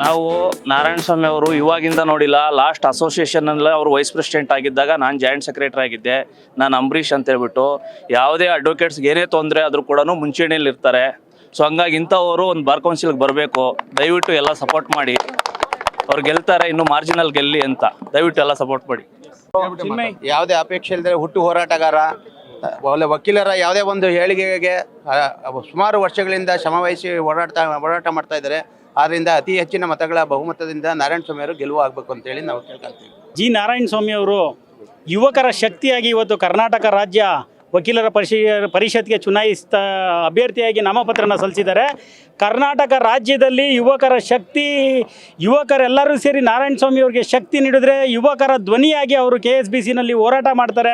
ನಾವು ನಾರಾಯಣ ಸ್ವಾಮಿ ಅವರು ಇವಾಗಿಂದ ನೋಡಿಲ್ಲ, ಲಾಸ್ಟ್ ಅಸೋಸಿಯೇಷನಲ್ಲಿ ಅವರು ವೈಸ್ ಪ್ರೆಸಿಡೆಂಟ್ ಆಗಿದ್ದಾಗ ನಾನು ಜಾಯಿಂಟ್ ಸೆಕ್ರೆಟರಿ ಆಗಿದ್ದೆ. ನಾನು ಅಂಬರೀಷ್ ಅಂತ ಹೇಳ್ಬಿಟ್ಟು ಯಾವುದೇ ಅಡ್ವೊಕೇಟ್ಸ್ಗೆ ಏನೇ ತೊಂದರೆ ಆದರೂ ಕೂಡ ಮುಂಚೂಣಿಯಲ್ಲಿ ಇರ್ತಾರೆ. ಸೊ ಹಂಗಾಗಿ ಇಂಥವರು ಒಂದು ಬಾರ್ ಕೌನ್ಸಿಲ್ಗೆ ಬರಬೇಕು. ದಯವಿಟ್ಟು ಎಲ್ಲ ಸಪೋರ್ಟ್ ಮಾಡಿ, ಅವ್ರು ಗೆಲ್ತಾರೆ, ಇನ್ನು ಮಾರ್ಜಿನಲ್ ಗೆಲ್ಲಿ ಅಂತ ದಯವಿಟ್ಟು ಎಲ್ಲ ಸಪೋರ್ಟ್ ಮಾಡಿ. ಯಾವುದೇ ಅಪೇಕ್ಷೆ ಇಲ್ಲದೆ ಹುಟ್ಟು ಹೋರಾಟಗಾರ, ಒಳ್ಳೆ ವಕೀಲರ ಯಾವುದೇ ಒಂದು ಹೇಳಿಕೆಗೆ ಸುಮಾರು ವರ್ಷಗಳಿಂದ ಶ್ರಮವಹಿಸಿ ಹೋರಾಟ ಮಾಡ್ತಾ ಇದ್ದಾರೆ. ಆದ್ದರಿಂದ ಅತಿ ಹೆಚ್ಚಿನ ಮತಗಳ ಬಹುಮತದಿಂದ ನಾರಾಯಣ ಸ್ವಾಮಿ ಅವರು ಗೆಲುವು ಆಗಬೇಕು ಅಂತೇಳಿ ನಾವು ಕೇಳ್ಕೊಳ್ತೀವಿ. ಜಿ ನಾರಾಯಣ ಸ್ವಾಮಿ ಅವರು ಯುವಕರ ಶಕ್ತಿಯಾಗಿ ಇವತ್ತು ಕರ್ನಾಟಕ ರಾಜ್ಯ ವಕೀಲರ ಪರಿಷತ್ಗೆ ಚುನಾಯಿಸಿದ ಅಭ್ಯರ್ಥಿಯಾಗಿ ನಾಮಪತ್ರನ ಸಲ್ಲಿಸಿದ್ದಾರೆ. ಕರ್ನಾಟಕ ರಾಜ್ಯದಲ್ಲಿ ಯುವಕರ ಶಕ್ತಿ, ಯುವಕರೆಲ್ಲರೂ ಸೇರಿ ನಾರಾಯಣ ಸ್ವಾಮಿ ಅವರಿಗೆ ಶಕ್ತಿ ನೀಡಿದ್ರೆ ಯುವಕರ ಧ್ವನಿಯಾಗಿ ಅವರು KSBCನಲ್ಲಿ ಹೋರಾಟ ಮಾಡ್ತಾರೆ.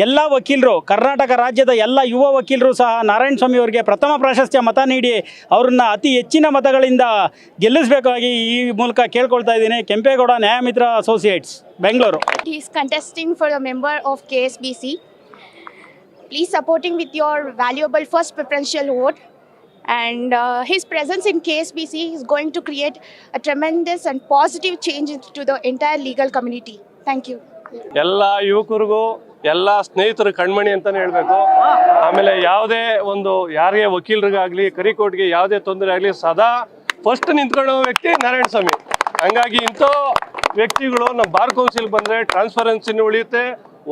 ಎಲ್ಲ ವಕೀಲರು, ಕರ್ನಾಟಕ ರಾಜ್ಯದ ಎಲ್ಲ ಯುವ ವಕೀಲರು ಸಹ ನಾರಾಯಣ ಸ್ವಾಮಿ ಅವರಿಗೆ ಪ್ರಥಮ ಪ್ರಾಶಸ್ತ್ಯ ಮತ ನೀಡಿ ಅವರನ್ನು ಅತಿ ಹೆಚ್ಚಿನ ಮತಗಳಿಂದ ಗೆಲ್ಲಿಸಬೇಕಾಗಿ ಈ ಮೂಲಕ ಕೇಳ್ಕೊಳ್ತಾ ಇದ್ದೀನಿ. Kempegowda Nyayamitra associates, Bengaluru. He is contesting for a member of KSBC. Please support him with your valuable first preferential vote. And his presence in KSBC is going to create a tremendous and positive change to the entire legal community. Thank you. ಎಲ್ಲ ಯುವಕರಿಗೂ ಎಲ್ಲ ಸ್ನೇಹಿತರ ಕಣ್ಮಣಿ ಅಂತಾನೆ ಹೇಳ್ಬೇಕು. ಆಮೇಲೆ ಯಾವುದೇ ಒಂದು ಯಾರಿಗೆ ವಕೀಲರಿಗಾಗಲಿ ಕರಿಕೋಟ್ಗೆ ಯಾವುದೇ ತೊಂದರೆ ಆಗಲಿ ಸದಾ ಫಸ್ಟ್ ನಿಂತ್ಕೊಳ್ಳೋ ವ್ಯಕ್ತಿ ನಾರಾಯಣ ಸ್ವಾಮಿ. ಹಂಗಾಗಿ ಇಂಥ ವ್ಯಕ್ತಿಗಳು ನಮ್ಮ ಬಾರ್ ಕೌನ್ಸಿಲ್ ಬಂದರೆ ಟ್ರಾನ್ಸ್ಪರೆನ್ಸಿನೂ ಉಳಿಯುತ್ತೆ,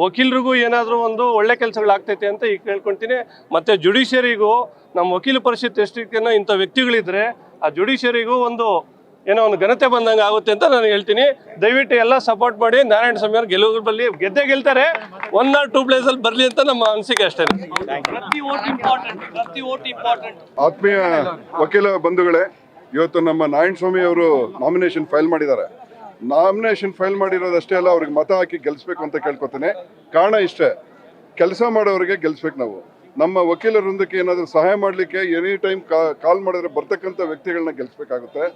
ವಕೀಲರಿಗೂ ಏನಾದರೂ ಒಂದು ಒಳ್ಳೆ ಕೆಲಸಗಳಾಗ್ತೈತೆ ಅಂತ ಈಗ ಕೇಳ್ಕೊಳ್ತೀನಿ. ಮತ್ತು ಜುಡಿಷಿಯರಿಗೂ ನಮ್ಮ ವಕೀಲ ಪರಿಷತ್ ಎಷ್ಟೇನೋ ಇಂಥ ವ್ಯಕ್ತಿಗಳಿದ್ರೆ ಆ ಜುಡಿಷಿಯರಿಗೂ ಒಂದು ಏನೋ ಒಂದು ಘನತೆ ಬಂದಂಗೆ ಆಗುತ್ತೆ ಅಂತ ನಾನು ಹೇಳ್ತೀನಿ. ದಯವಿಟ್ಟು ಎಲ್ಲ ಸಪೋರ್ಟ್ ಮಾಡಿ. ನಾರಾಯಣ ಸ್ವಾಮಿ ಅವರು ಗೆಲುವಲ್ಲಿ ಗೆಲ್ತಾರೆ. 1 or 2 ಪ್ಲೇಸಲ್ಲಿ ಬರಲಿ ಅಂತ ನಮ್ಮ ಅನಿಸಿಕೆ ಅಷ್ಟೇ. ಆತ್ಮೀಯ ವಕೀಲ ಬಂಧುಗಳೇ, ಇವತ್ತು ನಮ್ಮ ನಾರಾಯಣ ಸ್ವಾಮಿ ಅವರು ನಾಮಿನೇಷನ್ ಫೈಲ್ ಮಾಡಿದ್ದಾರೆ. ನಾಮಿನೇಷನ್ ಫೈಲ್ ಮಾಡಿರೋದಷ್ಟೇ ಅಲ್ಲ, ಅವ್ರಿಗೆ ಮತ ಹಾಕಿ ಗೆಲ್ಲಿಸ್ಬೇಕು ಅಂತ ಕೇಳ್ಕೊತೀನಿ. ಕಾರಣ ಇಷ್ಟೇ, ಕೆಲಸ ಮಾಡೋರಿಗೆ ಗೆಲ್ಲಿಸ್ಬೇಕು ನಾವು. ನಮ್ಮ ವಕೀಲ ವೃಂದಕ್ಕೆ ಏನಾದರೂ ಸಹಾಯ ಮಾಡಲಿಕ್ಕೆ ಎನಿ ಟೈಮ್ ಕಾಲ್ ಮಾಡಿದ್ರೆ ಬರ್ತಕ್ಕಂಥ ವ್ಯಕ್ತಿಗಳನ್ನ ಗೆಲ್ಲಿಸ್ಬೇಕಾಗುತ್ತೆ.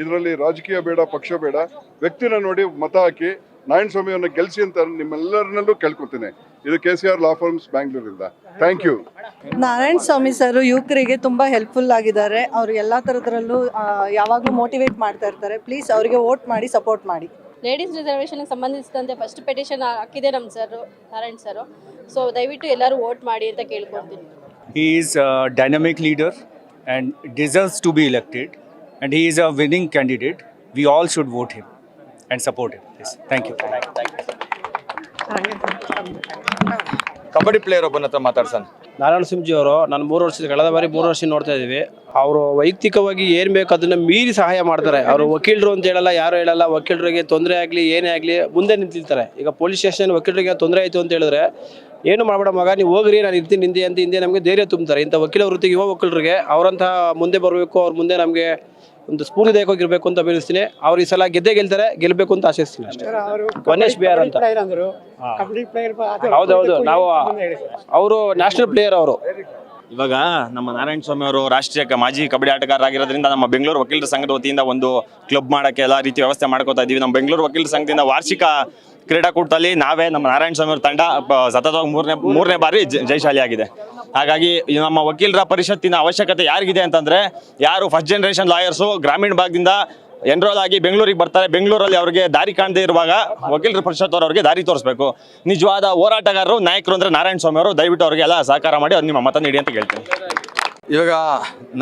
ಇದರಲ್ಲಿ ರಾಜಕೀಯ ಬೇಡ, ಪಕ್ಷ ಬೇಡ, ವ್ಯಕ್ತಿನ ನೋಡಿ ಮತ ಹಾಕಿ ನಾರಾಯಣ ಸ್ವಾಮಿ ಅವ್ರನ್ನ ಗೆಲ್ಲಿಸಿ ಅಂತ ನಿಮ್ಮೆಲ್ಲರನ್ನಲ್ಲೂ ಕೇಳ್ಕೊತೀನಿ. ಇದು KCR ಲಾ ಫರ್ಮ್ಸ್ ಬ್ಯಾಂಗ್ಳೂರಿಂದ. Thank you. Narayana Swamy sir ಯುವಕರಿಗೆ ತುಂಬ ಹೆಲ್ಪ್ಫುಲ್ ಆಗಿದ್ದಾರೆ. ಅವರು ಎಲ್ಲ ಥರದ್ರಲ್ಲೂ ಯಾವಾಗಲೂ ಮೋಟಿವೇಟ್ ಮಾಡ್ತಾ ಇರ್ತಾರೆ. ಪ್ಲೀಸ್ ಅವರಿಗೆ ವೋಟ್ ಮಾಡಿ, ಸಪೋರ್ಟ್ ಮಾಡಿ. ಲೇಡೀಸ್ ರಿಸರ್ವೇಷನ್ಗೆ ಸಂಬಂಧಿಸಿದಂತೆ ಫಸ್ಟ್ ಪೆಟಿಷನ್ ಹಾಕಿದೆ ನಮ್ಮ ಸರ್ ನಾರಾಯಣ್ ಸರ್. ಸೊ ದಯವಿಟ್ಟು ಎಲ್ಲರೂ ವೋಟ್ ಮಾಡಿ ಅಂತ ಕೇಳ್ಕೊತೀನಿ. He is a dynamic leader and deserves to be elected, and he is a winning candidate. We all should vote him and support him. Yes. Thank you. Kabaddi player ಒಬ್ಬನ ಹತ್ರ ಮಾತಾಡ್ಸೋಣ. ನಾರಾಯಣ ಸ್ವಾಮಿ ಅವರು ನಾನು 3 ವರ್ಷದ ಕಳೆದ ಬಾರಿ 3 ವರ್ಷ ನೋಡ್ತಾ ಇದ್ದೀವಿ. ಅವರು ವೈಯಕ್ತಿಕವಾಗಿ ಏನು ಬೇಕು ಅದನ್ನು ಮೀರಿ ಸಹಾಯ ಮಾಡ್ತಾರೆ. ಅವರು ವಕೀಲರು ಅಂತ ಹೇಳಲ್ಲ, ಯಾರು ಹೇಳಲ್ಲ. ವಕೀಲರಿಗೆ ತೊಂದರೆ ಆಗಲಿ ಏನೇ ಆಗಲಿ ಮುಂದೆ ನಿಂತಿರ್ತಾರೆ. ಈಗ ಪೊಲೀಸ್ ಸ್ಟೇಷನ್ ವಕೀಲರಿಗೆ ತೊಂದರೆ ಆಯಿತು ಅಂತ ಹೇಳಿದ್ರೆ ಏನು ಮಾಡಬೇಡ ಮಗ, ನೀವು ಹೋಗ್ರಿ, ನಾನು ಇರ್ತೀನಿ ಹಿಂದೆ ಅಂತ ಹಿಂದೆ ನಮಗೆ ಧೈರ್ಯ ತುಂಬ್ತಾರೆ. ಇಂಥ ವಕೀಲ ವೃತ್ತಿಗೆ, ಯುವ ವಕೀಲರಿಗೆ ಅವರಂಥ ಮುಂದೆ ಬರಬೇಕು, ಅವ್ರ ಮುಂದೆ ನಮಗೆ ಒಂದು ಸ್ಫೂರ್ತಿದಾಯಕವಾಗಿರ್ಬೇಕು ಅಂತ ಬೆಳೆಸ್ತೀನಿ. ಅವ್ರು ಈ ಸಲ ಗೆಲ್ತಾರೆ, ಗೆಲ್ಲಬೇಕು ಅಂತ ಆಶಿಸ್ತೀನಿ ಅಷ್ಟೇ. ಗಣೇಶ್ ಬಿಹಾರ್ ಅಂತ. ಹೌದೌದು, ನಾವು ಅವರು ನ್ಯಾಷನಲ್ ಪ್ಲೇಯರ್. ಅವರು ಇವಾಗ ನಮ್ಮ ನಾರಾಯಣ ಸ್ವಾಮಿ ಅವರು ರಾಷ್ಟ್ರೀಯ ಮಾಜಿ ಕಬಡ್ಡಿ ಆಟಗಾರರಾಗಿರೋದ್ರಿಂದ ನಮ್ಮ ಬೆಂಗಳೂರು ವಕೀಲರ ಸಂಘದ ವತಿಯಿಂದ ಒಂದು ಕ್ಲಬ್ ಮಾಡೋಕ್ಕೆ ಎಲ್ಲ ರೀತಿ ವ್ಯವಸ್ಥೆ ಮಾಡ್ಕೋತಾ ಇದ್ದೀವಿ. ನಮ್ಮ ಬೆಂಗಳೂರು ವಕೀಲರ ಸಂಘದಿಂದ ವಾರ್ಷಿಕ ಕ್ರೀಡಾಕೂಟದಲ್ಲಿ ನಾವೇ ನಮ್ಮ ನಾರಾಯಣ ಸ್ವಾಮಿ ಅವ್ರ ತಂಡ ಸತತವಾಗಿ ಮೂರನೇ ಬಾರಿ ಜಯಶಾಲಿ ಆಗಿದೆ. ಹಾಗಾಗಿ ನಮ್ಮ ವಕೀಲರ ಪರಿಷತ್ತಿನ ಅವಶ್ಯಕತೆ ಯಾರಿಗಿದೆ ಅಂತಂದರೆ, ಯಾರು ಫಸ್ಟ್ ಜನರೇಷನ್ ಲಾಯರ್ಸು ಗ್ರಾಮೀಣ ಭಾಗದಿಂದ ಎನ್ರೋಲ್ ಆಗಿ ಬೆಂಗಳೂರಿಗೆ ಬರ್ತಾರೆ, ಬೆಂಗಳೂರಲ್ಲಿ ಅವ್ರಿಗೆ ದಾರಿ ಕಾಣದೇ ಇರುವಾಗ ವಕೀಲರ ಪರಿಷತ್ ಅವ್ರಿಗೆ ದಾರಿ ತೋರಿಸ್ಬೇಕು. ನಿಜವಾದ ಹೋರಾಟಗಾರರು, ನಾಯಕರು ಅಂದರೆ ನಾರಾಯಣ ಸ್ವಾಮಿ ಅವರು. ದಯವಿಟ್ಟು ಅವರಿಗೆ ಎಲ್ಲ ಸಹಕಾರ ಮಾಡಿ ಅವ್ರು ನಿಮ್ಮ ಮತ ನೀಡಿ ಅಂತ ಕೇಳ್ತೀನಿ. ಇವಾಗ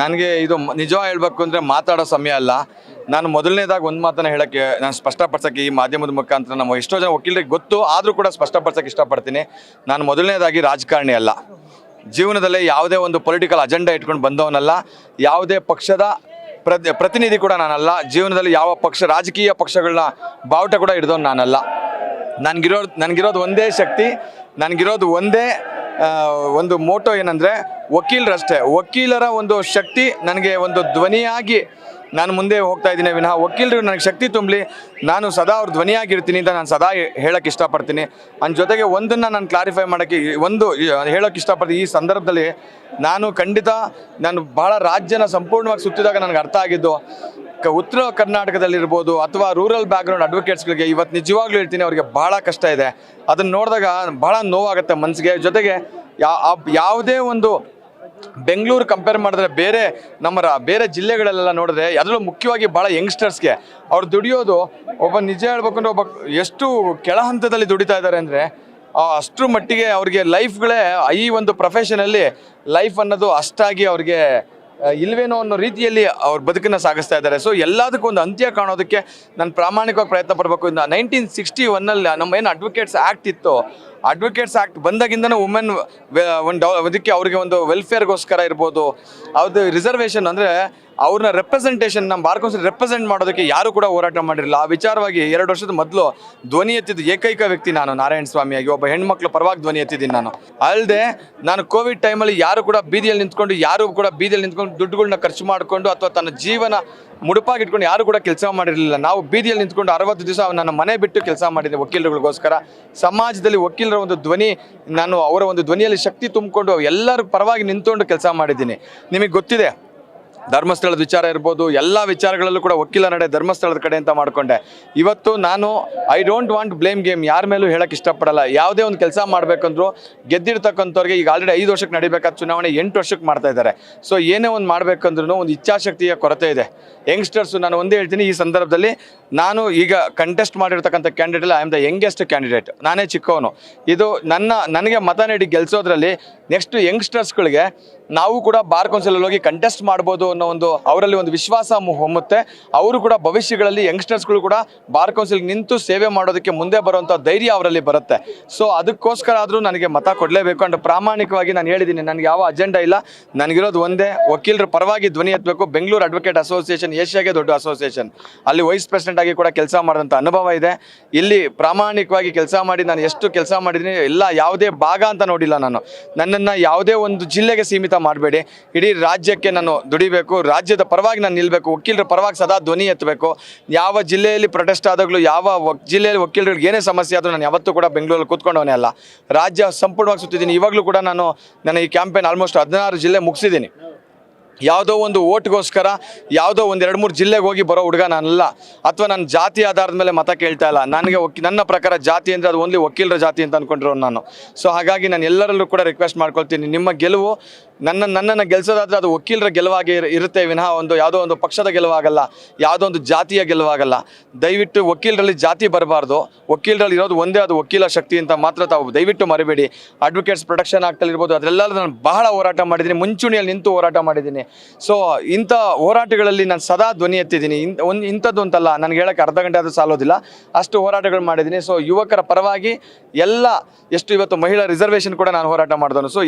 ನನಗೆ ಇದು ನಿಜವಾಗಿ ಹೇಳ್ಬೇಕು ಅಂದರೆ ಮಾತಾಡೋ ಸಮಯ ಅಲ್ಲ. ನಾನು ಮೊದಲನೇದಾಗಿ ಒಂದು ಮಾತನ್ನು ಹೇಳೋಕ್ಕೆ, ನಾನು ಸ್ಪಷ್ಟಪಡಿಸೋಕ್ಕೆ ಈ ಮಾಧ್ಯಮದ ಮುಖಾಂತರ ನಮ್ಮ ಎಷ್ಟೋ ಜನ ವಕೀಲರಿಗೆ ಗೊತ್ತು, ಆದರೂ ಕೂಡ ಸ್ಪಷ್ಟಪಡಿಸೋಕ್ಕೆ ಇಷ್ಟಪಡ್ತೀನಿ. ನಾನು ಮೊದಲನೇದಾಗಿ ರಾಜಕಾರಣಿ ಅಲ್ಲ, ಜೀವನದಲ್ಲಿ ಯಾವುದೇ ಒಂದು ಪೊಲಿಟಿಕಲ್ ಅಜೆಂಡಾ ಇಟ್ಕೊಂಡು ಬಂದವನಲ್ಲ, ಯಾವುದೇ ಪಕ್ಷದ ಪ್ರತಿನಿಧಿ ಕೂಡ ನಾನಲ್ಲ. ಜೀವನದಲ್ಲಿ ಯಾವ ರಾಜಕೀಯ ಪಕ್ಷಗಳನ್ನ ಬಾವುಟ ಕೂಡ ಹಿಡಿದವನು ನಾನಲ್ಲ. ನನಗಿರೋದು ಒಂದೇ ಶಕ್ತಿ, ನನಗಿರೋದು ಒಂದೇ ಒಂದು ಮೋಟೋ ಏನಂದರೆ ವಕೀಲರಷ್ಟೇ. ವಕೀಲರ ಒಂದು ಶಕ್ತಿ ನನಗೆ ಒಂದು ಧ್ವನಿಯಾಗಿ ನಾನು ಮುಂದೆ ಹೋಗ್ತಾ ಇದ್ದೀನಿ ವಿನಃ ವಕೀಲರು ನನಗೆ ಶಕ್ತಿ ತುಂಬಲಿ, ನಾನು ಸದಾ ಅವ್ರ ಧ್ವನಿಯಾಗಿರ್ತೀನಿ ಅಂತ ನಾನು ಸದಾ ಹೇಳೋಕ್ಕೆ ಇಷ್ಟಪಡ್ತೀನಿ. ನನ್ನ ಜೊತೆಗೆ ಒಂದನ್ನು ನಾನು ಕ್ಲಾರಿಫೈ ಮಾಡೋಕ್ಕೆ ಹೇಳೋಕ್ಕೆ ಇಷ್ಟಪಡ್ತೀನಿ. ಈ ಸಂದರ್ಭದಲ್ಲಿ ಖಂಡಿತ ನಾನು ಭಾಳ ರಾಜ್ಯನ ಸಂಪೂರ್ಣವಾಗಿ ಸುತ್ತಿದಾಗ ನನಗೆ ಅರ್ಥ ಆಗಿದ್ದು, ಉತ್ತರ ಕರ್ನಾಟಕದಲ್ಲಿರ್ಬೋದು ಅಥವಾ ರೂರಲ್ ಬ್ಯಾಕ್ಗ್ರೌಂಡ್ ಅಡ್ವೊಕೇಟ್ಸ್ಗಳಿಗೆ ಇವತ್ತು ನಿಜವಾಗ್ಲೂ ಹೇಳ್ತೀನಿ, ಅವರಿಗೆ ಭಾಳ ಕಷ್ಟ ಇದೆ. ಅದನ್ನು ನೋಡಿದಾಗ ಭಾಳ ನೋವಾಗುತ್ತೆ ಮನಸ್ಸಿಗೆ. ಜೊತೆಗೆ ಯಾವುದೇ ಒಂದು ಬೆಂಗಳೂರು ಕಂಪೇರ್ ಮಾಡಿದ್ರೆ ಬೇರೆ ಜಿಲ್ಲೆಗಳೆಲ್ಲ ನೋಡಿದ್ರೆ ಅದರಲ್ಲೂ ಮುಖ್ಯವಾಗಿ ಭಾಳ ಯಂಗ್ಸ್ಟರ್ಸ್ಗೆ ಅವ್ರು ದುಡಿಯೋದು ನಿಜ ಹೇಳ್ಬೇಕಂದ್ರೆ ಎಷ್ಟು ಕೆಳ ಹಂತದಲ್ಲಿ ದುಡಿತಾ ಇದ್ದಾರೆ ಅಂದರೆ ಅಷ್ಟರ ಮಟ್ಟಿಗೆ ಅವ್ರಿಗೆ ಲೈಫ್ಗಳೇ ಈ ಒಂದು ಪ್ರೊಫೆಷನಲ್ಲಿ ಲೈಫ್ ಅನ್ನೋದು ಅಷ್ಟಾಗಿ ಅವ್ರಿಗೆ ಇಲ್ವೇನೋ ಅನ್ನೋ ರೀತಿಯಲ್ಲಿ ಅವ್ರ ಬದುಕನ್ನು ಸಾಗಿಸ್ತಾ ಇದ್ದಾರೆ. ಸೊ ಎಲ್ಲದಕ್ಕೂ ಒಂದು ಅಂತ್ಯ ಕಾಣೋದಕ್ಕೆ ನಾನು ಪ್ರಾಮಾಣಿಕವಾಗಿ ಪ್ರಯತ್ನ ಪಡಬೇಕು. 1961 ನಮ್ಮ ಏನು ಅಡ್ವೊಕೇಟ್ಸ್ ಆ್ಯಕ್ಟ್ ಇತ್ತು, ಅಡ್ವೊಕೇಟ್ಸ್ ಆ್ಯಕ್ಟ್ ಬಂದಾಗಿಂದನೂ ವುಮೆನ್ ಅದಕ್ಕೆ ಅವ್ರಿಗೆ ಒಂದು ವೆಲ್ಫೇರ್ಗೋಸ್ಕರ ಇರ್ಬೋದು, ಅದು ರಿಸರ್ವೇಷನ್ ಅಂದರೆ ಅವ್ರನ್ನ ರೆಪ್ರೆಸೆಂಟೇಷನ್ ನಮ್ಮ ಬಾರ್ ಕೌನ್ಸಿಲ್ ರೆಪ್ರೆಸೆಂಟ್ ಮಾಡೋದಕ್ಕೆ ಯಾರು ಕೂಡ ಹೋರಾಟ ಮಾಡಿರಲಿಲ್ಲ. ಆ ವಿಚಾರವಾಗಿ 2 ವರ್ಷದ ಮೊದಲು ಧ್ವನಿ ಎತ್ತಿದ್ದು ಏಕೈಕ ವ್ಯಕ್ತಿ ನಾನು ನಾರಾಯಣ ಸ್ವಾಮಿಯಾಗಿ, ಒಬ್ಬ ಹೆಣ್ಮಕ್ಳು ಪರವಾಗಿ ಧ್ವನಿ ಎತ್ತಿದ್ದೀನಿ ನಾನು. ಅಲ್ಲದೆ ನಾನು ಕೋವಿಡ್ ಟೈಮಲ್ಲಿ ಯಾರು ಕೂಡ ಬೀದಿಯಲ್ಲಿ ನಿಂತ್ಕೊಂಡು ದುಡ್ಡುಗಳನ್ನ ಖರ್ಚು ಮಾಡಿಕೊಂಡು ಅಥವಾ ತನ್ನ ಜೀವನ ಮುಡುಪಾಗಿಟ್ಕೊಂಡು ಯಾರು ಕೂಡ ಕೆಲಸ ಮಾಡಿರಲಿಲ್ಲ. ನಾವು ಬೀದಿಯಲ್ಲಿ ನಿಂತ್ಕೊಂಡು 60 ದಿವಸ ನನ್ನ ಮನೆ ಬಿಟ್ಟು ಕೆಲಸ ಮಾಡಿದ್ದೆ ವಕೀಲರುಗಳಿಗೋಸ್ಕರ. ಸಮಾಜದಲ್ಲಿ ವಕೀಲರ ಒಂದು ಧ್ವನಿ, ನಾನು ಅವರ ಒಂದು ಧ್ವನಿಯಲ್ಲಿ ಶಕ್ತಿ ತುಂಬಿಕೊಂಡು ಎಲ್ಲರ ಪರವಾಗಿ ನಿಂತ್ಕೊಂಡು ಕೆಲಸ ಮಾಡಿದ್ದೀನಿ. ನಿಮಗೆ ಗೊತ್ತಿದೆ, ಧರ್ಮಸ್ಥಳದ ವಿಚಾರ ಇರ್ಬೋದು, ಎಲ್ಲ ವಿಚಾರಗಳಲ್ಲೂ ಕೂಡ ವಕೀಲ ನಡೆ ಧರ್ಮಸ್ಥಳದ ಕಡೆ ಅಂತ ಮಾಡಿಕೊಂಡೆ. ಇವತ್ತು ನಾನು I don't want blame game, ಯಾರ ಮೇಲೂ ಹೇಳಕ್ಕೆ ಇಷ್ಟಪಡಲ್ಲ. ಯಾವುದೇ ಒಂದು ಕೆಲಸ ಮಾಡಬೇಕಂದ್ರೂ ಗೆದ್ದಿರ್ತಕ್ಕಂಥವ್ರಿಗೆ ಈಗ ಆಲ್ರೆಡಿ 5 ವರ್ಷಕ್ಕೆ ನಡಿಬೇಕಾದ ಚುನಾವಣೆ 8 ವರ್ಷಕ್ಕೆ ಮಾಡ್ತಾ ಇದ್ದಾರೆ. ಸೊ ಏನೇ ಒಂದು ಮಾಡಬೇಕಂದ್ರೂ ಒಂದು ಇಚ್ಛಾಶಕ್ತಿಯ ಕೊರತೆ ಇದೆ. ಯಂಗ್ಸ್ಟರ್ಸು ನಾನು ಒಂದೇ ಹೇಳ್ತೀನಿ, ಈ ಸಂದರ್ಭದಲ್ಲಿ ನಾನು ಈಗ ಕಂಟೆಸ್ಟ್ ಮಾಡಿರ್ತಕ್ಕಂಥ candidate I am the youngest candidate, ನಾನೇ ಚಿಕ್ಕವನು. ಇದು ನನಗೆ ಮತ ನೀಡಿ ಗೆಲ್ಲಿಸೋದ್ರಲ್ಲಿ ನೆಕ್ಸ್ಟ್ ಯಂಗ್ಸ್ಟರ್ಸ್ಗಳಿಗೆ ನಾವು ಕೂಡ ಬಾರ್ ಕೌನ್ಸಿಲಲ್ಲಿ ಹೋಗಿ ಕಂಟೆಸ್ಟ್ ಮಾಡ್ಬೋದು ಅನ್ನೋ ಒಂದು ಅವರಲ್ಲಿ ಒಂದು ವಿಶ್ವಾಸ ಹೊಮ್ಮುತ್ತೆ. ಅವರು ಕೂಡ ಭವಿಷ್ಯಗಳಲ್ಲಿ ಯಂಗ್ಸ್ಟರ್ಸ್ಗಳು ಕೂಡ ಬಾರ್ ಕೌನ್ಸಿಲ್ಗೆ ನಿಂತು ಸೇವೆ ಮಾಡೋದಕ್ಕೆ ಮುಂದೆ ಬರುವಂಥ ಧೈರ್ಯ ಅವರಲ್ಲಿ ಬರುತ್ತೆ. ಸೊ ಅದಕ್ಕೋಸ್ಕರ ಆದರೂ ನನಗೆ ಮತ ಕೊಡಲೇಬೇಕು ಅಂಡ್ ಪ್ರಾಮಾಣಿಕವಾಗಿ ನಾನು ಹೇಳಿದ್ದೀನಿ, ನನಗೆ ಯಾವ ಅಜೆಂಡಾ ಇಲ್ಲ. ನನಗಿರೋದು ಒಂದೇ, ವಕೀಲರ ಪರವಾಗಿ ಧ್ವನಿ ಎತ್ತಬೇಕು. ಬೆಂಗಳೂರು ಅಡ್ವೊಕೇಟ್ ಅಸೋಸಿಯೇಷನ್ ಏಷ್ಯಾಗೆ ದೊಡ್ಡ ಅಸೋಸಿಯೇಷನ್, ಅಲ್ಲಿ ವೈಸ್ ಪ್ರೆಸಿಡೆಂಟ್ ಆಗಿ ಕೂಡ ಕೆಲಸ ಮಾಡಿದಂಥ ಅನುಭವ ಇದೆ. ಇಲ್ಲಿ ಪ್ರಾಮಾಣಿಕವಾಗಿ ಕೆಲಸ ಮಾಡಿ ನಾನು ಎಷ್ಟು ಕೆಲಸ ಮಾಡಿದ್ದೀನಿ ಎಲ್ಲ, ಯಾವುದೇ ಭಾಗ ಅಂತ ನೋಡಿಲ್ಲ ನಾನು. ನನ್ನನ್ನು ಯಾವುದೇ ಒಂದು ಜಿಲ್ಲೆಗೆ ಸೀಮಿತ ಮಾಡಬೇಡಿ, ಇಡೀ ರಾಜ್ಯಕ್ಕೆ ನಾನು ದುಡಿಬೇಕು, ರಾಜ್ಯದ ಪರವಾಗಿ ನಾನು ನಿಲ್ಲಬೇಕು, ವಕೀಲರ ಪರವಾಗಿ ಸದಾ ಧ್ವನಿ ಎತ್ತಬೇಕು. ಯಾವ ಜಿಲ್ಲೆಯಲ್ಲಿ ಪ್ರೊಟೆಸ್ಟ್ ಆದಾಗಲೂ, ಯಾವ ಜಿಲ್ಲೆಯಲ್ಲಿ ವಕೀಲರಿಗೆ ಏನೇ ಸಮಸ್ಯೆ ಆದರೂ ನಾನು ಯಾವತ್ತೂ ಕೂಡ ಬೆಂಗಳೂರಲ್ಲಿ ಕೂತ್ಕೊಂಡವನೇ ಅಲ್ಲ, ರಾಜ್ಯ ಸಂಪೂರ್ಣವಾಗಿ ಸುತ್ತಿದ್ದೀನಿ. ಇವಾಗಲೂ ಕೂಡ ನನ್ನ ಈ ಕ್ಯಾಂಪೇನ್ ಆಲ್ಮೋಸ್ಟ್ 16 ಜಿಲ್ಲೆ ಮುಗಿಸಿದ್ದೀನಿ. ಯಾವುದೋ ಒಂದು ಓಟ್ಗೋಸ್ಕರ ಯಾವುದೋ ಒಂದು 2-3 ಜಿಲ್ಲೆಗೆ ಹೋಗಿ ಬರೋ ಹುಡುಗ ನಾನಲ್ಲ, ಅಥವಾ ನನ್ನ ಜಾತಿ ಆಧಾರದ ಮೇಲೆ ಮತ ಕೇಳ್ತಾ ಇಲ್ಲ. ನನಗೆ ನನ್ನ ಪ್ರಕಾರ ಜಾತಿ ಅಂದರೆ ಅದು ಓನ್ಲಿ ವಕೀಲರ ಜಾತಿ ಅಂತ ಅಂದ್ಕೊಂಡಿರೋನು ನಾನು. ಸೊ ಹಾಗಾಗಿ ನಾನು ಎಲ್ಲರಲ್ಲೂ ಕೂಡ ರಿಕ್ವೆಸ್ಟ್ ಮಾಡ್ಕೊಳ್ತೀನಿ, ನಿಮ್ಮ ಗೆಲುವು ನನ್ನನ್ನು ಗೆಲ್ಸೋದಾದರೆ ಅದು ವಕೀಲರ ಗೆಲುವಾಗಿ ಇರುತ್ತೆ ವಿನಃ ಯಾವುದೋ ಒಂದು ಪಕ್ಷದ ಗೆಲುವಾಗಲ್ಲ, ಯಾವುದೋ ಒಂದು ಜಾತಿಯ ಗೆಲುವಾಗಲ್ಲ. ದಯವಿಟ್ಟು ವಕೀಲರಲ್ಲಿ ಜಾತಿ ಬರಬಾರ್ದು, ವಕೀಲರಲ್ಲಿ ಇರೋದು ಒಂದೇ, ಅದು ವಕೀಲ ಶಕ್ತಿ ಅಂತ ಮಾತ್ರ ತಾವು ದಯವಿಟ್ಟು ಮರಿಬೇಡಿ. ಅಡ್ವೊಕೇಟ್ಸ್ ಪ್ರೊಟೆಕ್ಷನ್ ಆಕ್ಟಲ್ಲಿ ಇರ್ಬೋದು, ಅದರೆಲ್ಲ ನಾನು ಬಹಳ ಹೋರಾಟ ಮಾಡಿದ್ದೀನಿ, ಮುಂಚೂಣಿಯಲ್ಲಿ ನಿಂತು ಹೋರಾಟ ಮಾಡಿದ್ದೀನಿ. ಸೊ ಇಂಥ ಹೋರಾಟಗಳಲ್ಲಿ ನಾನು ಸದಾ ಧ್ವನಿ ಎತ್ತಿದ್ದೀನಿ. ಇಂಥದ್ದು ಅಂತಲ್ಲ, ನನಗೆ ಹೇಳೋಕ್ಕೆ ಅರ್ಧ ಗಂಟೆ ಆದರೂ ಸಾಲೋದಿಲ್ಲ, ಅಷ್ಟು ಹೋರಾಟಗಳು ಮಾಡಿದ್ದೀನಿ. ಸೊ ಯುವಕರ ಪರವಾಗಿ ಎಷ್ಟು ಇವತ್ತು ಮಹಿಳಾ ರಿಸರ್ವೇಷನ್ ಕೂಡ ನಾನು ಹೋರಾಟ ಮಾಡಿದವನು. ಸೊ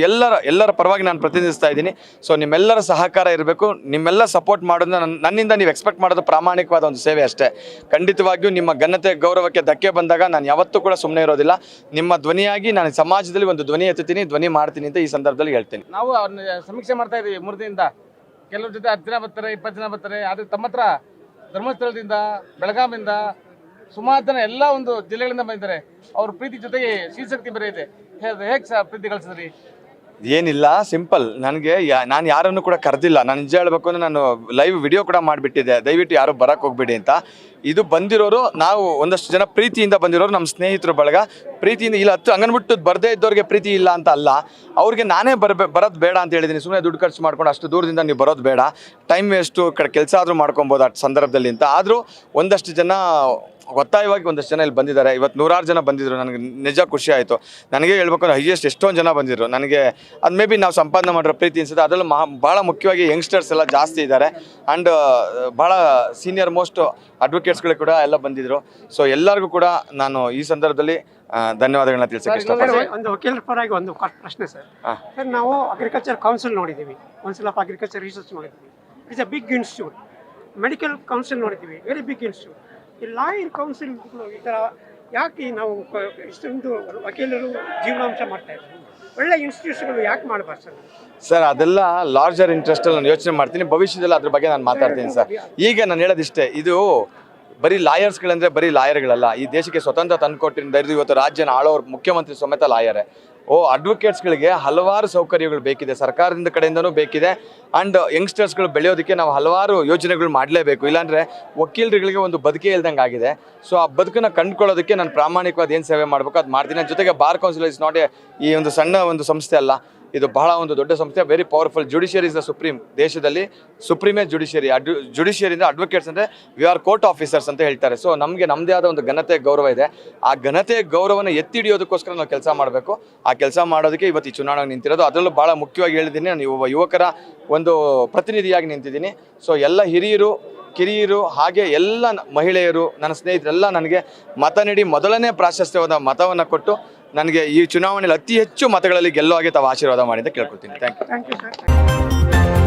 ಎಲ್ಲರ ಪರವಾಗಿ ನಾನು ಪ್ರತಿನಿಧಿಸ್ತಾ ಇದ್ದೀನಿ. ಸೊ ನಿಮ್ಮೆಲ್ಲರ ಸಹಕಾರ ಇರಬೇಕು, ನಿಮ್ಮೆಲ್ಲ ಸಪೋರ್ಟ್ ಮಾಡೋದನ್ನ ನನ್ನಿಂದ ನೀವು ಎಕ್ಸ್ಪೆಕ್ಟ್ ಮಾಡೋದು ಪ್ರಾಮಾಣಿಕವಾದ ಒಂದು ಸೇವೆ ಅಷ್ಟೇ. ಖಂಡಿತವಾಗಿಯೂ ನಿಮ್ಮ ಘನತೆ ಗೌರವಕ್ಕೆ ಧಕ್ಕೆ ಬಂದಾಗ ನಾನು ಯಾವತ್ತೂ ಕೂಡ ಸುಮ್ಮನೆ ಇರೋದಿಲ್ಲ. ನಿಮ್ಮ ಧ್ವನಿಯಾಗಿ ನಾನು ಸಮಾಜದಲ್ಲಿ ಒಂದು ಧ್ವನಿ ಎತ್ತುತ್ತೀನಿ, ಧ್ವನಿ ಮಾಡ್ತೀನಿ ಅಂತ ಈ ಸಂದರ್ಭದಲ್ಲಿ ಹೇಳ್ತೀನಿ. ನಾವು ಸಮೀಕ್ಷೆ ಮಾಡ್ತಾ ಇದ್ದೀವಿ 3 ದಿನದಿಂದ. ಕೆಲವ್ರ ಜೊತೆ 10 ಜನ ಬರ್ತಾರೆ, 20 ಜನ ಬರ್ತಾರೆ. ಆದರೆ ತಮ್ಮ ಹತ್ರ ಧರ್ಮಸ್ಥಳದಿಂದ, ಬೆಳಗಾವಿಯಿಂದ ಸುಮಾರು ಜನ ಎಲ್ಲ ಒಂದು ಜಿಲ್ಲೆಗಳಿಂದ ಬಂದಿದ್ದಾರೆ. ಅವ್ರ ಪ್ರೀತಿ ಜೊತೆಗೆ ಶ್ರೀಶಕ್ತಿ ಬೇರೆ ಇದೆ. ಹೇಗೆ ಸರ್ ಪ್ರೀತಿ ಕಳಿಸಿದ್ರಿ? ಏನಿಲ್ಲ, ಸಿಂಪಲ್. ನಾನು ಯಾರನ್ನು ಕೂಡ ಕರೆದಿಲ್ಲ. ನಾನು ನಿಜ ಹೇಳ್ಬೇಕು ಅಂದರೆ ನಾನು ಲೈವ್ ವಿಡಿಯೋ ಕೂಡ ಮಾಡಿಬಿಟ್ಟಿದ್ದೆ, ದಯವಿಟ್ಟು ಯಾರು ಬರೋಕ್ಕೆ ಹೋಗ್ಬೇಡಿ ಅಂತ. ಇದು ಬಂದಿರೋರು ನಾವು ಒಂದಷ್ಟು ಜನ ಪ್ರೀತಿಯಿಂದ ಬಂದಿರೋರು, ನಮ್ಮ ಸ್ನೇಹಿತರು ಬಳಗ ಪ್ರೀತಿಯಿಂದ ಇಲ್ಲ. ಹಂಗನ್ಬಿಟ್ಟು ಬರದೇ ಇದ್ದವ್ರಿಗೆ ಪ್ರೀತಿ ಇಲ್ಲ ಅಂತ ಅಲ್ಲ, ಅವ್ರಿಗೆ ನಾನೇ ಬರೋದು ಬೇಡ ಅಂತ ಹೇಳಿದ್ದೀನಿ. ಸುಮ್ಮನೆ ದುಡ್ಡು ಖರ್ಚು ಮಾಡ್ಕೊಂಡು ಅಷ್ಟು ದೂರದಿಂದ ನೀವು ಬರೋದು ಬೇಡ, ಟೈಮ್ ವೇಸ್ಟು, ಕೆಲಸ ಆದರೂ ಮಾಡ್ಕೊಬೋದು ಆ ಸಂದರ್ಭದಲ್ಲಿ ಅಂತ. ಆದರೂ ಒಂದಷ್ಟು ಜನ ಒತ್ತಾಯವಾಗಿ ಒಂದಷ್ಟು ಜನ ಇಲ್ಲಿ ಬಂದಿದ್ದಾರೆ. ಇವತ್ತು 100 ಜನ ಬಂದಿದ್ರು, ನನಗೆ ನಿಜ ಖುಷಿ ಆಯಿತು. ನನಗೆ ಹೇಳ್ಬೇಕು ಅಂದ್ರೆ ಹೈಯೆಸ್ಟ್ ಎಷ್ಟೊಂದು ಜನ ಬಂದಿದ್ರು. ನನಗೆ ಅದು ಮೇ ಬಿ ನಾವು ಸಂಪಾದನೆ ಮಾಡಿರೋ ಪ್ರೀತಿ ಅನಿಸುತ್ತೆ. ಅದರಲ್ಲೂ ಭಾಳ ಮುಖ್ಯವಾಗಿ ಯಂಗ್ಸ್ಟರ್ಸ್ ಎಲ್ಲ ಜಾಸ್ತಿ ಇದ್ದಾರೆ ಆ್ಯಂಡ್ ಭಾಳ ಸೀನಿಯರ್ ಮೋಸ್ಟ್ ಅಡ್ವೊಕೇಟ್ಸ್ಗಳು ಕೂಡ ಎಲ್ಲ ಬಂದಿದ್ರು. ಸೊ ಎಲ್ಲರಿಗೂ ಕೂಡ ನಾನು ಈ ಸಂದರ್ಭದಲ್ಲಿ ಧನ್ಯವಾದಗಳನ್ನ ತಿಳಿಸಕ್ಕೆ ಇಷ್ಟಪಡ್ತೀನಿ. ಒಂದು ವಕೀಲರ ಪರವಾಗಿ ಒಂದು ಪ್ರಶ್ನೆ ಸರ್. ನಾವು ಅಗ್ರಿಕಲ್ಚರ್ ಕೌನ್ಸಿಲ್ ನೋಡಿದ್ದೀವಿ, ಕೌನ್ಸಿಲ್ ಆಫ್ ಅಗ್ರಿಕಲ್ಚರ್ ರಿಸರ್ಚ್ ನೋಡಿದ್ದೀವಿ. It's a big institute. Medical council ನೋಡಿದ್ದೀವಿ, ವೆರಿ ಬಿಗ್ ಇನ್ಸ್ಟಿಟ್ಯೂಟ್. ಈ ಲಾಯರ್ ಕೌನ್ಸಿಲ್ಗಳು ಈ ಥರ ಯಾಕೆ ನಾವು ಇಷ್ಟೊಂದು ವಕೀಲರು ಜೀವನಾಂಶ ಮಾಡ್ತಾ ಇದ್ದೀವಿ? ಒಳ್ಳೆ ಇನ್ಸ್ಟಿಟ್ಯೂಷನ್ಗಳು ಯಾಕೆ ಮಾಡಬಾರ್ದು ಸರ್? ಸರ್ ಅದೆಲ್ಲ ಲಾರ್ಜರ್ ಇಂಟ್ರೆಸ್ಟಲ್ಲಿ ನಾನು ಯೋಚನೆ ಮಾಡ್ತೀನಿ, ಭವಿಷ್ಯದಲ್ಲಿ ಅದ್ರ ಬಗ್ಗೆ ನಾನು ಮಾತಾಡ್ತೀನಿ ಸರ್. ಈಗ ನಾನು ಹೇಳೋದಿಷ್ಟೇ, ಇದು ಬರೀ ಲಾಯರ್ಸ್ಗಳಂದರೆ ಬರೀ ಲಾಯರ್ಗಳಲ್ಲ. ಈ ದೇಶಕ್ಕೆ ಸ್ವತಂತ್ರ ತಂದುಕೊಟ್ಟಿದ್ದರಿಂದ ಇವತ್ತು ರಾಜ್ಯನ ಆಳೋರು ಮುಖ್ಯಮಂತ್ರಿ ಸಮೇತ ಲಾಯರೇ. ಅಡ್ವೊಕೇಟ್ಸ್ಗಳಿಗೆ ಹಲವಾರು ಸೌಕರ್ಯಗಳು ಬೇಕಿದೆ, ಸರ್ಕಾರದಿಂದ ಕಡೆಯಿಂದನೂ ಬೇಕಿದೆ. ಆ್ಯಂಡ್ ಯಂಗ್ಸ್ಟರ್ಸ್ಗಳು ಬೆಳೆಯೋದಕ್ಕೆ ನಾವು ಹಲವಾರು ಯೋಜನೆಗಳು ಮಾಡಲೇಬೇಕು, ಇಲ್ಲಾಂದರೆ ವಕೀಲರುಗಳಿಗೆ ಒಂದು ಬದುಕೇ ಇಲ್ದಂಗೆ ಆಗಿದೆ. ಸೊ ಆ ಬದುಕನ್ನು ಕಂಡುಕೊಳ್ಳೋದಕ್ಕೆ ನಾನು ಪ್ರಾಮಾಣಿಕವಾದ ಏನು ಸೇವೆ ಮಾಡಬೇಕು ಅದು ಮಾಡ್ತೀನಿ. ಜೊತೆಗೆ ಬಾರ್ ಕೌನ್ಸಿಲ್ ಇಸ್ ನಾಟ್ ಈ ಒಂದು ಸಣ್ಣ ಒಂದು ಸಂಸ್ಥೆ ಅಲ್ಲ, ಇದು ಬಹಳ ಒಂದು ದೊಡ್ಡ ಸಂಸ್ಥೆ, very powerful. Judiciary is the supreme, ದೇಶದಲ್ಲಿ ಸುಪ್ರೀಮೇ ಜುಡಿಷಿಯರಿ. ಜುಡಿಷಿಯರಿಂದ ಅಡ್ವೊಕೇಟ್ಸ್ ಅಂದರೆ ವಿ ಆರ್ ಕೋರ್ಟ್ ಆಫೀಸರ್ಸ್ ಅಂತ ಹೇಳ್ತಾರೆ. ಸೊ ನಮಗೆ ನಮ್ಮದೇ ಆದ ಒಂದು ಘನತೆ ಗೌರವ ಇದೆ. ಆ ಘನತೆ ಗೌರವನ ಎತ್ತಿ ಹಿಡಿಯೋದಕ್ಕೋಸ್ಕರ ನಾವು ಕೆಲಸ ಮಾಡಬೇಕು. ಆ ಕೆಲಸ ಮಾಡೋದಕ್ಕೆ ಇವತ್ತು ಈ ಚುನಾವಣೆ ನಿಂತಿರೋದು. ಅದರಲ್ಲೂ ಭಾಳ ಮುಖ್ಯವಾಗಿ ಹೇಳಿದ್ದೀನಿ, ನಾನು ಯುವಕರ ಒಂದು ಪ್ರತಿನಿಧಿಯಾಗಿ ನಿಂತಿದ್ದೀನಿ. ಸೊ ಎಲ್ಲ ಹಿರಿಯರು, ಕಿರಿಯರು, ಹಾಗೆ ಎಲ್ಲ ಮಹಿಳೆಯರು, ನನ್ನ ಸ್ನೇಹಿತರೆಲ್ಲ ನನಗೆ ಮತ ನೀಡಿ ಮೊದಲನೇ ಪ್ರಾಶಸ್ತ್ಯವಾದ ಮತವನ್ನು ಕೊಟ್ಟು ನನಗೆ ಈ ಚುನಾವಣೆಯಲ್ಲಿ ಅತಿ ಹೆಚ್ಚು ಮತಗಳಲ್ಲಿ ಗೆಲ್ಲುವ ಹಾಗೆ ತಾವು ಆಶೀರ್ವಾದ ಮಾಡಿ ಅಂತ ಕೇಳ್ಕೊಳ್ತೀನಿ. Thank you.